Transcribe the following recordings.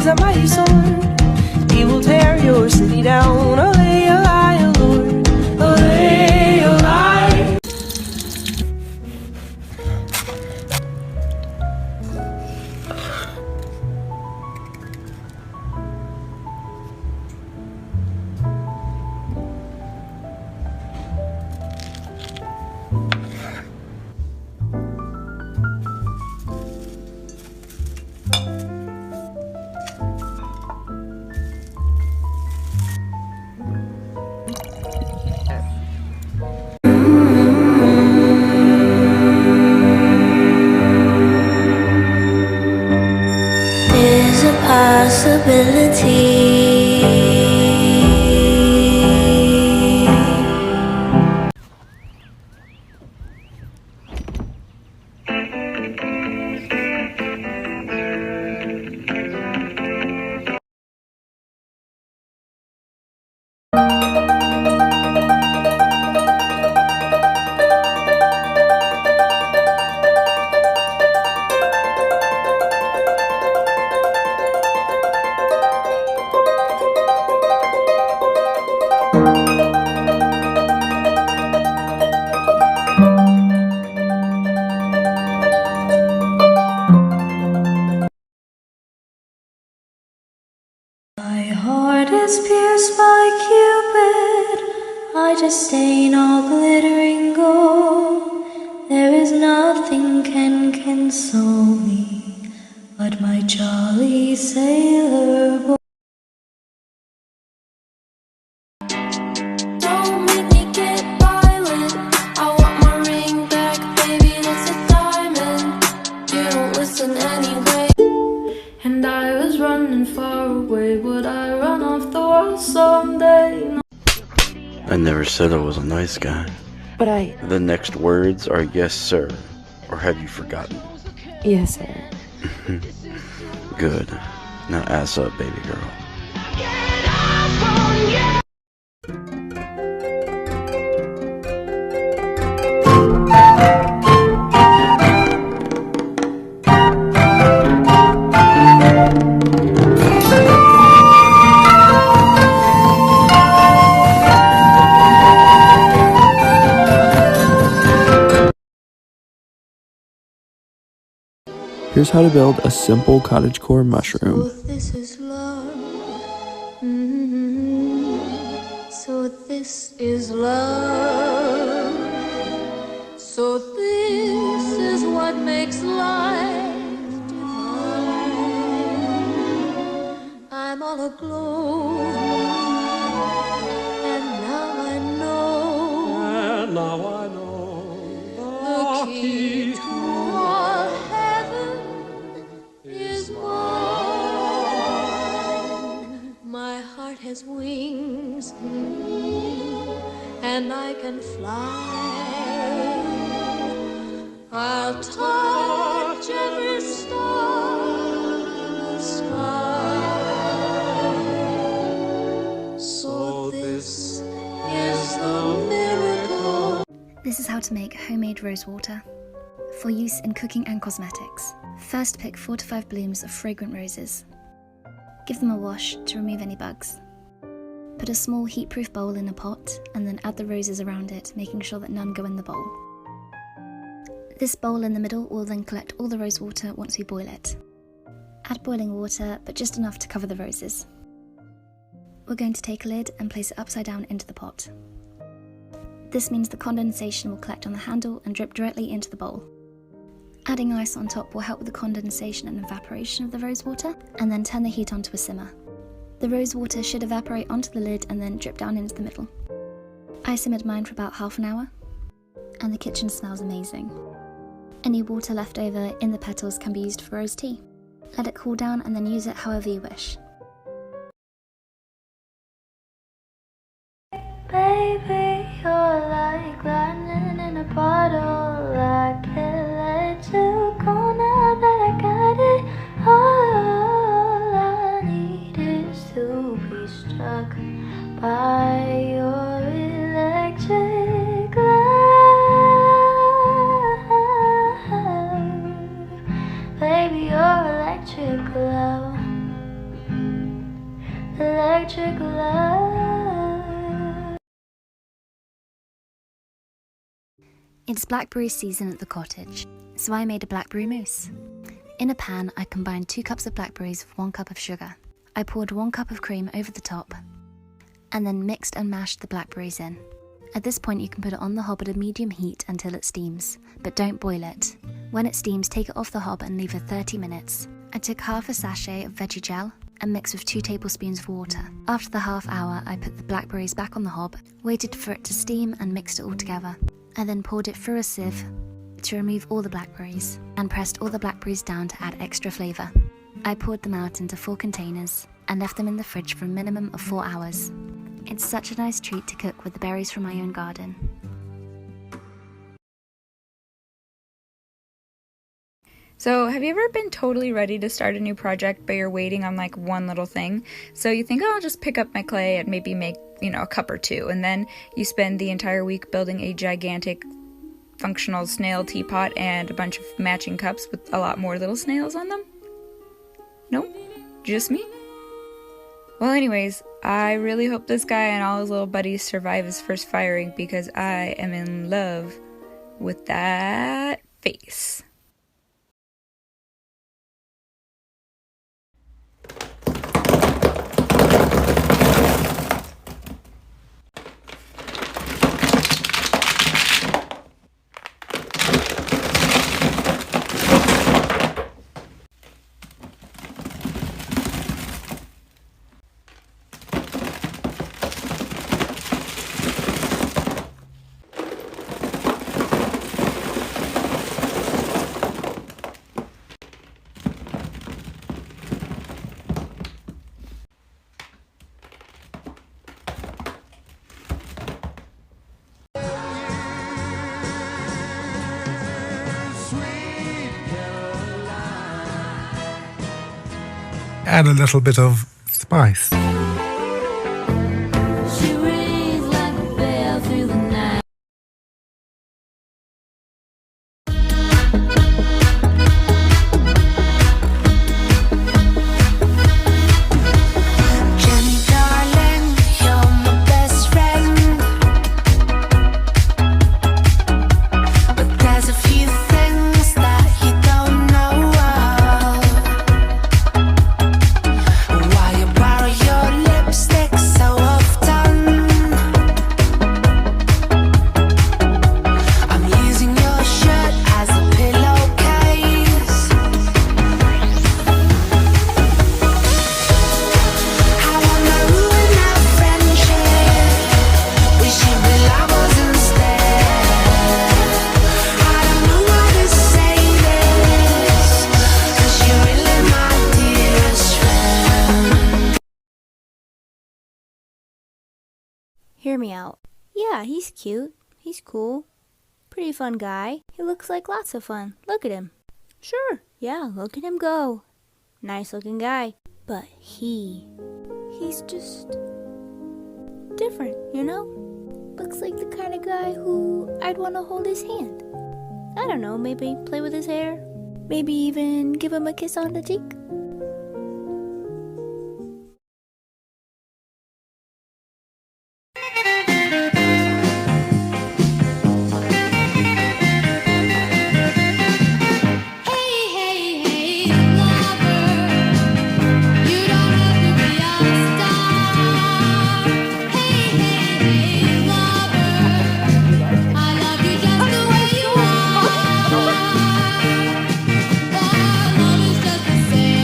a mighty sword. He will tear your city down. Olay, olay, O Lord. Olay, olay. My heart is pierced by Cupid, I just stain all glittering gold. There is nothing can console me but my jolly sailor boy. Don't make me get violent. I want my ring back, baby, that's a diamond. You don't listen anyway. And I was running far away. Would I run off the world someday? No. I never said I was a nice guy. But I... The next words are yes, sir, or have you forgotten? Yes, sir. Good. Now ass up, baby girl. Here's how to build a simple cottagecore mushroom. So this is love. So this is love. So this is what makes life divine. I'm all aglow, and now I know. The key to all heaven is mine. My heart has wings, and I can fly. I'll touch every star in the sky. So this is the miracle. This is how to make homemade rose water for use in cooking and cosmetics. First, pick 4 to 5 blooms of fragrant roses. Give them a wash to remove any bugs. Put a small heat-proof bowl in a pot and then add the roses around it, making sure that none go in the bowl. This bowl in the middle will then collect all the rose water once we boil it. Add boiling water, but just enough to cover the roses. We're going to take a lid and place it upside down into the pot. This means the condensation will collect on the handle and drip directly into the bowl. Adding ice on top will help with the condensation and evaporation of the rose water, and then turn the heat on to a simmer. The rose water should evaporate onto the lid and then drip down into the middle. I simmered mine for about half an hour, and the kitchen smells amazing. Any water left over in the petals can be used for rose tea. Let it cool down and then use it however you wish. Baby, you're like lightning in a bottle. I can't let you go now that I got it. All I need is to be struck by your electric love. Baby, your electric love. electric light. It's blackberry season at the cottage, so I made a blackberry mousse. In a pan, I combined 2 cups of blackberries with 1 cup of sugar. I poured 1 cup of cream over the top, and then mixed and mashed the blackberries in. At this point, you can put it on the hob at a medium heat until it steams, but don't boil it. When it steams, take it off the hob and leave for 30 minutes. I took half a sachet of veggie gel and mixed with 2 tablespoons of water. After the half hour, I put the blackberries back on the hob, waited for it to steam and mixed it all together. I then poured it through a sieve to remove all the blackberries and pressed all the blackberries down to add extra flavour. I poured them out into 4 containers and left them in the fridge for a minimum of 4 hours. It's such a nice treat to cook with the berries from my own garden. So have you ever been totally ready to start a new project, but you're waiting on like one little thing? So you think, oh, I'll just pick up my clay and maybe make, a cup or 2. And then you spend the entire week building a gigantic functional snail teapot and a bunch of matching cups with a lot more little snails on them? Nope, just me? Well, anyways, I really hope this guy and all his little buddies survive his first firing because I am in love with that face. Add a little bit of spice. She rings like a bell through the night. Jenny, darling, you're my best friend. But there's a few things that you don't know of. Why you borrow your lipstick so often? I'm using your shirt as a pillowcase. I wanna ruin our friendship. We should be lovers instead. I don't know how to say this, 'cause you're really my dearest friend. Hear me out. Yeah, he's cute. He's cool. Pretty fun guy. He looks like lots of fun. Look at him. Sure. Yeah, look at him go. Nice looking guy. But he's just different, Looks like the kind of guy who I'd want to hold his hand. I don't know, maybe play with his hair. Maybe even give him a kiss on the cheek. Hey, hey, hey, lover, you don't have to be a star. Hey, hey, hey, lover, I love you just the way you are. Our love is just the same.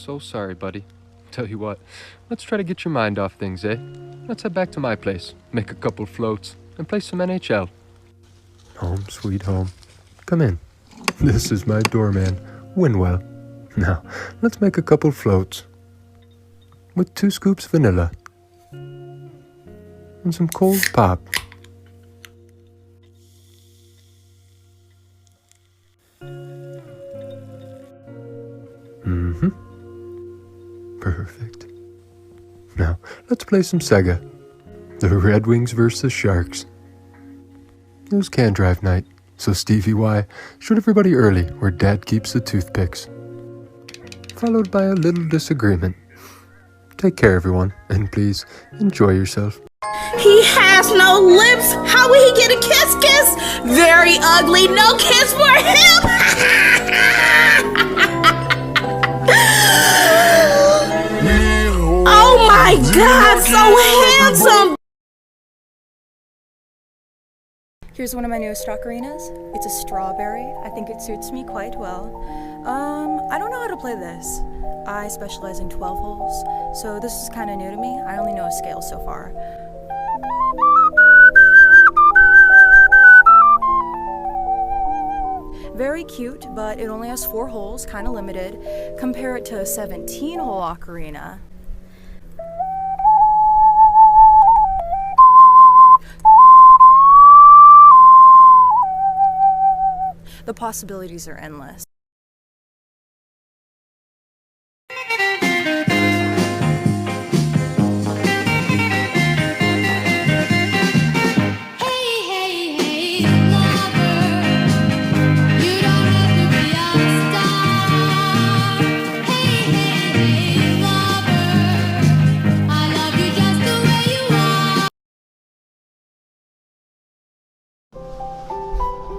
so sorry, buddy. Tell you what, let's try to get your mind off things, eh? Let's head back to my place, make a couple floats, and play some NHL. Home, sweet home. Come in. This is my doorman, Winwell. Now, let's make a couple floats. With 2 scoops vanilla. And some cold pop. Perfect. Now, let's play some Sega. The Red Wings versus Sharks. It was can drive night, so Stevie Y showed everybody early where Dad keeps the toothpicks. Followed by a little disagreement. Take care, everyone, and please enjoy yourself. He has no lips. How will he get a kiss kiss? Very ugly. No kiss for him. Oh my God, so handsome. Here's one of my newest ocarinas. It's a strawberry. I think it suits me quite well. I don't know how to play this. I specialize in 12 holes, so this is kind of new to me. I only know a scale so far. Very cute, but it only has 4 holes, kind of limited. Compare it to a 17-hole ocarina. The possibilities are endless.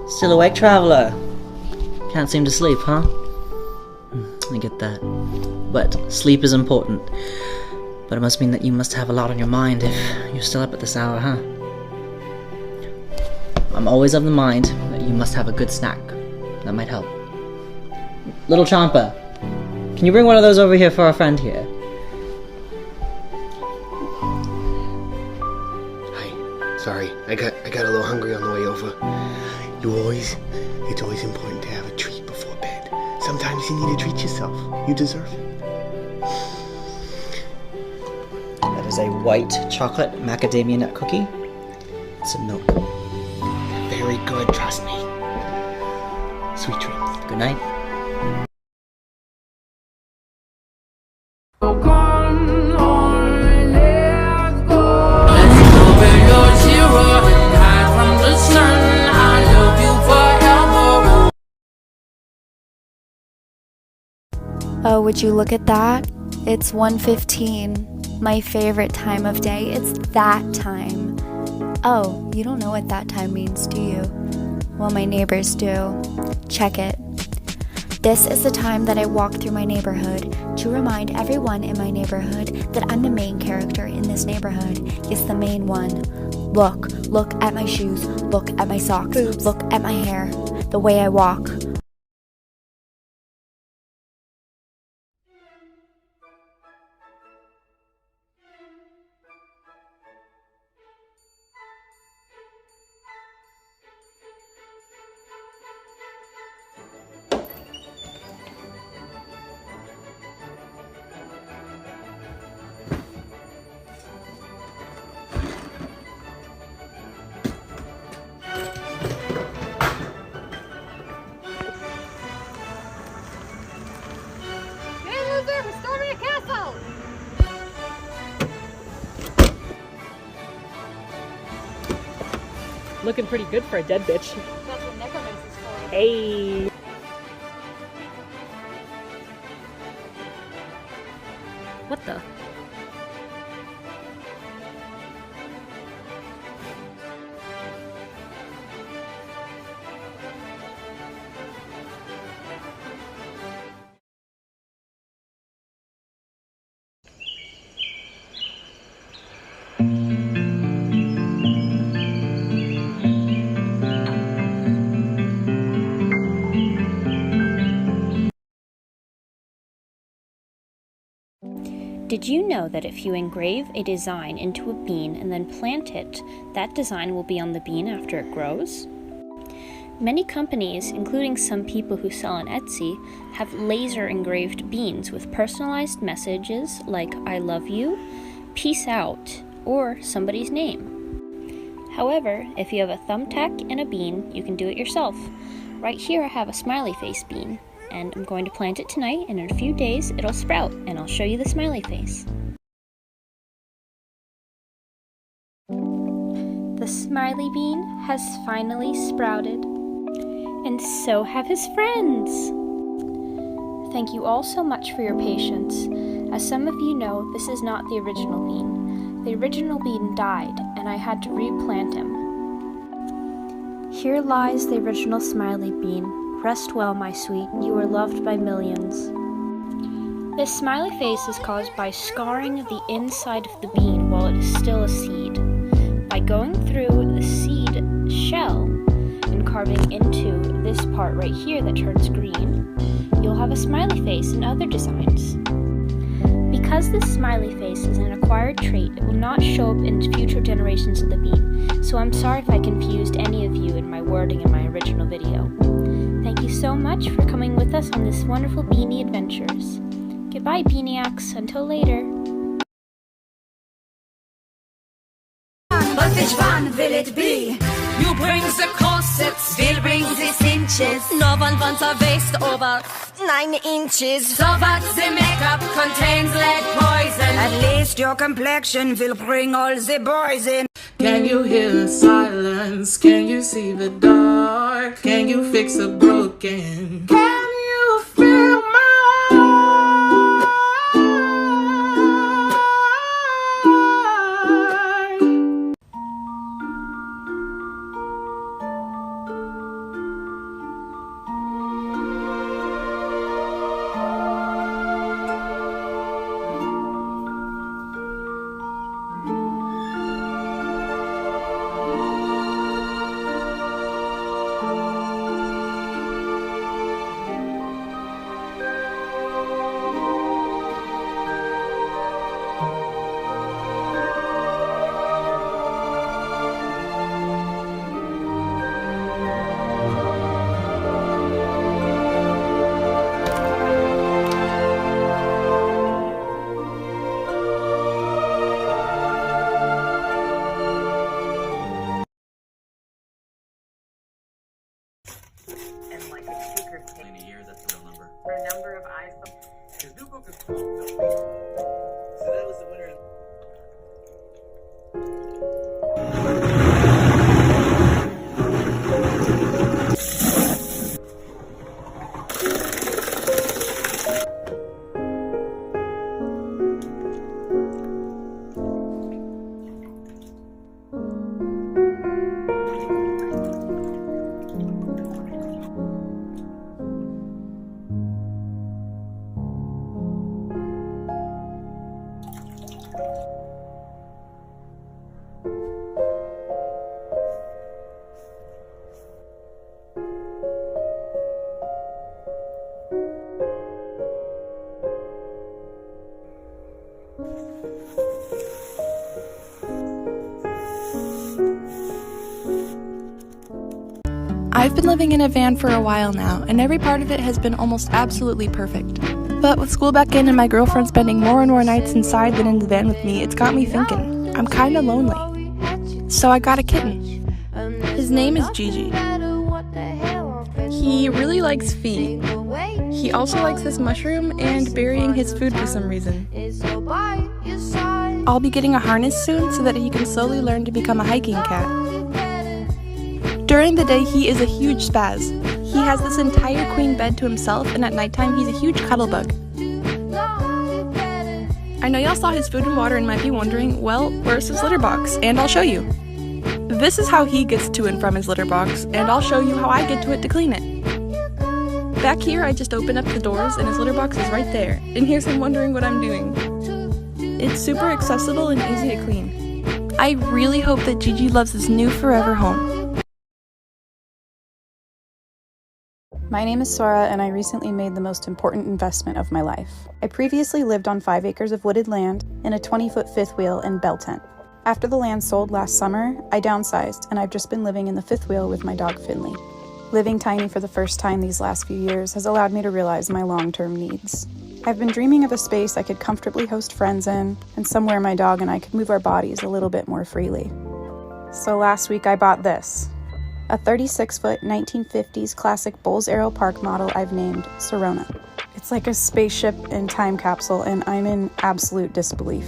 Still awake, traveler? Can't seem to sleep, huh? I get that. But sleep is important. But it must mean that you must have a lot on your mind if you're still up at this hour, huh? I'm always of the mind that you must have a good snack. That might help. Little Chomper, can you bring one of those over here for our friend here? Hi. Sorry, I got a little hungry on the way over. It's always important to have a treat before bed. Sometimes you need to treat yourself. You deserve it. That is a white chocolate macadamia nut cookie. Some milk. Very good, trust me. Sweet dreams. Good night. Oh, would you look at that? It's 1:15. My favorite time of day. It's that time. Oh, you don't know what that time means, do you? Well, my neighbors do. Check it. This is the time that I walk through my neighborhood to remind everyone in my neighborhood that I'm the main character in this neighborhood. It's the main one. Look at my shoes. Look at my socks. Boobs. Look at my hair. The way I walk. Looking pretty good for a dead bitch. That's what necromancy's for. Hey! What the? Did you know that if you engrave a design into a bean and then plant it, that design will be on the bean after it grows? Many companies, including some people who sell on Etsy, have laser engraved beans with personalized messages like I love you, peace out, or somebody's name. However, if you have a thumbtack and a bean, you can do it yourself. Right here I have a smiley face bean, and I'm going to plant it tonight, and in a few days it'll sprout, and I'll show you the smiley face. The smiley bean has finally sprouted, and so have his friends. Thank you all so much for your patience. As some of you know, this is not the original bean. The original bean died, and I had to replant him. Here lies the original smiley bean. Rest well, my sweet, you are loved by millions. This smiley face is caused by scarring the inside of the bean while it is still a seed. By going through the seed shell and carving into this part right here that turns green, you'll have a smiley face and other designs. Because this smiley face is an acquired trait, it will not show up in future generations of the bean, so I'm sorry if I confused any of you in my wording in my original video. Thank you so much for coming with us on this wonderful beanie adventures. Goodbye, Beaniacs, until later. But which one will it be? You bring the corsets, we'll bring the cinches. No one wants a waist over 9 inches. So what the makeup contains lead poison. At least your complexion will bring all the boys in. Can you hear the silence? Can you see the dark? Can you fix a broken? Can you feel my I've been living in a van for a while now, and every part of it has been almost absolutely perfect. But with school back in and my girlfriend spending more and more nights inside than in the van with me, it's got me thinking, I'm kinda lonely. So I got a kitten. His name is Gigi. He really likes feet. He also likes this mushroom and burying his food for some reason. I'll be getting a harness soon so that he can slowly learn to become a hiking cat. During the day, he is a huge spaz. He has this entire queen bed to himself, and at nighttime, he's a huge cuddle bug. I know y'all saw his food and water and might be wondering, well, where's his litter box? And I'll show you. This is how he gets to and from his litter box, and I'll show you how I get to it to clean it. Back here, I just open up the doors, and his litter box is right there, and here's him wondering what I'm doing. It's super accessible and easy to clean. I really hope that Gigi loves his new forever home. My name is Sora, and I recently made the most important investment of my life. I previously lived on 5 acres of wooded land in a 20-foot fifth wheel and bell tent. After the land sold last summer, I downsized, and I've just been living in the fifth wheel with my dog Finley. Living tiny for the first time these last few years has allowed me to realize my long-term needs. I've been dreaming of a space I could comfortably host friends in, and somewhere my dog and I could move our bodies a little bit more freely. So last week I bought this. A 36-foot 1950s classic Bulls Aero Park model I've named Sorona. It's like a spaceship and time capsule, and I'm in absolute disbelief.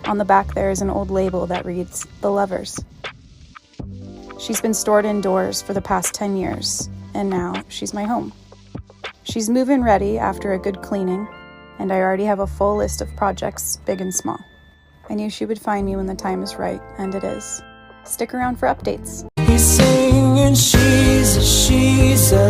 On the back there is an old label that reads, The Lovers. She's been stored indoors for the past 10 years, and now she's my home. She's move-in ready after a good cleaning, and I already have a full list of projects, big and small. I knew she would find me when the time is right, and it is. Stick around for updates. He's singing, she's a